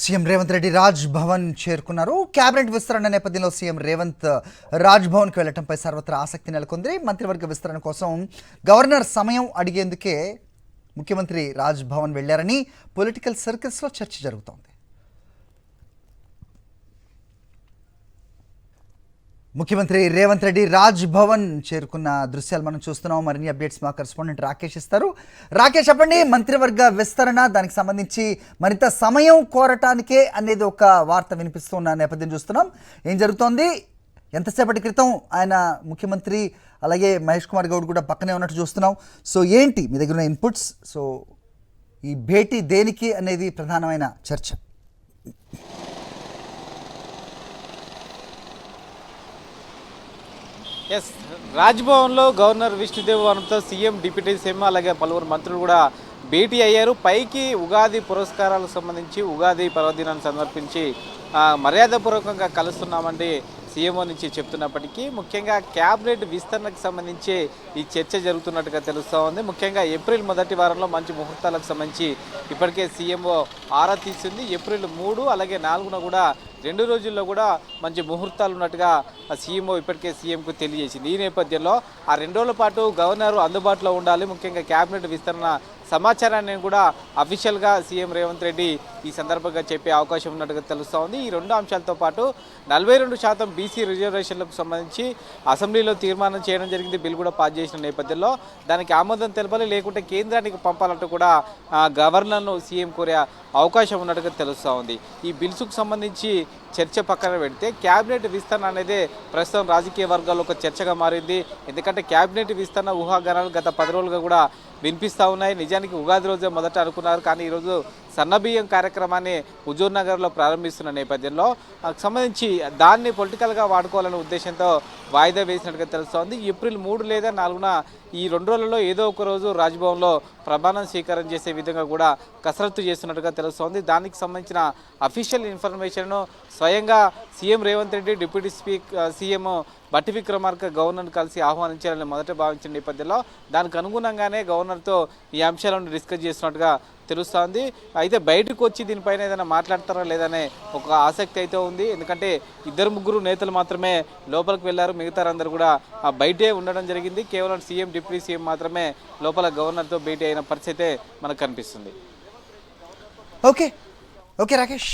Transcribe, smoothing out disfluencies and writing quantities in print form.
CM Revanth Reddy Raj Bhavan చేరుకున్నారు. Cabinet విస్తరణ నేపథ్యంలో సీఎం రేవంత్ రాజ్ భవన్కి వెళ్లడంపై సర్వత్రా ఆసక్తి నెలకొంది. మంత్రివర్గ విస్తరణ కోసం గవర్నర్ సమయం అడిగేందుకే ముఖ్యమంత్రి రాజ్ భవన్ వెళ్లారని పొలిటికల్ సర్కిల్స్లో చర్చ జరుగుతోంది. ముఖ్యమంత్రి రేవంత్ రెడ్డి రాజ్ భవన్ చేరుకున్న దృశ్యాలు మనం చూస్తున్నాం. మరిన్ని అప్డేట్స్ మా కరెస్పాండెంట్ రాకేష్ ఇస్తారు. రాకేష్, చెప్పండి, మంత్రివర్గ విస్తరణ దానికి సంబంధించి మరింత సమయం కోరటానికే అనేది ఒక వార్త వినిపిస్తున్న నేపథ్యం చూస్తున్నాం. ఏం జరుగుతోంది? ఎంతసేపటి క్రితం ఆయన ముఖ్యమంత్రి అలాగే మహేష్ కుమార్ గౌడ్ కూడా పక్కనే ఉన్నట్టు చూస్తున్నాం. సో ఏంటి మీ దగ్గర ఉన్న ఇన్పుట్స్? సో ఈ భేటీ దేనికి అనేది ప్రధానమైన చర్చ. ఎస్, రాజ్భవన్లో గవర్నర్ విష్ణుదేవ్ వర్మతో సీఎం, డిప్యూటీ సీఎం అలాగే పలువురు మంత్రులు కూడా భేటీ అయ్యారు. పైకి ఉగాది పురస్కారాలకు సంబంధించి ఉగాది పర్వదినాన్ని సమర్పించి మర్యాదపూర్వకంగా కలుస్తున్నామండి సీఎంఓ నుంచి చెప్తున్నప్పటికీ ముఖ్యంగా క్యాబినెట్ విస్తరణకు సంబంధించి ఈ చర్చ జరుగుతున్నట్టుగా తెలుస్తూ ఉంది. ముఖ్యంగా ఏప్రిల్ మొదటి వారంలో మంచి ముహూర్తాలకు సంబంధించి ఇప్పటికే సీఎంఓ ఆరా తీసింది. ఏప్రిల్ 3 అలాగే 4 కూడా 2 రోజుల్లో కూడా మంచి ముహూర్తాలు ఉన్నట్టుగా సీఎంఓ ఇప్పటికే సీఎంకు తెలియజేసింది. ఈ నేపథ్యంలో ఆ 2 రోజుల పాటు గవర్నర్ అందుబాటులో ఉండాలి. ముఖ్యంగా క్యాబినెట్ విస్తరణ సమాచారాన్ని కూడా అఫీషియల్గా సీఎం రేవంత్ రెడ్డి ఈ సందర్భంగా చెప్పే అవకాశం ఉన్నట్టుగా తెలుస్తూ ఉంది. ఈ 2 అంశాలతో పాటు 42% బీసీ రిజర్వేషన్లకు సంబంధించి అసెంబ్లీలో తీర్మానం చేయడం జరిగింది. బిల్ కూడా పాస్ చేసిన నేపథ్యంలో దానికి ఆమోదం తెలపాలి, లేకుంటే కేంద్రానికి పంపాలంటూ కూడా గవర్నర్ను సీఎం కోరే అవకాశం ఉన్నట్టుగా తెలుస్తూ ఉంది. ఈ బిల్స్కు సంబంధించి చర్చ పక్కన పెడితే క్యాబినెట్ విస్తరణ అనేది ప్రస్తుతం రాజకీయ వర్గాల్లో ఒక చర్చగా మారింది. ఎందుకంటే క్యాబినెట్ విస్తరణ ఊహాగానాలు గత 10 రోజులుగా కూడా వినిపిస్తూ ఉన్నాయి. నిజానికి ఉగాది రోజే మొదట అనుకున్నారు, కానీ ఈరోజు సన్నబియ్యం కార్యక్రమాన్ని హుజూర్ నగర్లో ప్రారంభిస్తున్న నేపథ్యంలో సంబంధించి దాన్ని పొలిటికల్గా వాడుకోవాలనే ఉద్దేశంతో వాయిదా వేసినట్టుగా తెలుస్తోంది. ఏప్రిల్ 3 లేదా 4 ఈ 2 రోజులలో ఏదో ఒక రోజు రాజ్భవన్లో ప్రమాణం స్వీకారం చేసే విధంగా కూడా కసరత్తు చేస్తున్నట్టుగా తెలుస్తోంది. దానికి సంబంధించిన అఫీషియల్ ఇన్ఫర్మేషన్ను స్వయంగా CM Revanth Reddy, deputy CM బట్టి విక్రమార్క గవర్నర్ను కలిసి ఆహ్వానించాలని మొదట భావించిన నేపథ్యంలో దానికి అనుగుణంగానే గవర్నర్తో ఈ అంశాలను డిస్కస్ చేస్తున్నట్టుగా తెలుస్తోంది. అయితే బయటకు వచ్చి దీనిపైన ఏదైనా మాట్లాడతారా లేదనే ఒక ఆసక్తి అయితే ఉంది. ఎందుకంటే 2-3 నేతలు మాత్రమే లోపలికి వెళ్లారు, మిగతారందరూ కూడా బయటే ఉండడం జరిగింది. కేవలం సీఎం, డిప్యూటీ సీఎం మాత్రమే లోపల గవర్నర్తో భేటీ అయిన పరిస్థితే మనకు కనిపిస్తుంది. ఓకే రాకేష్.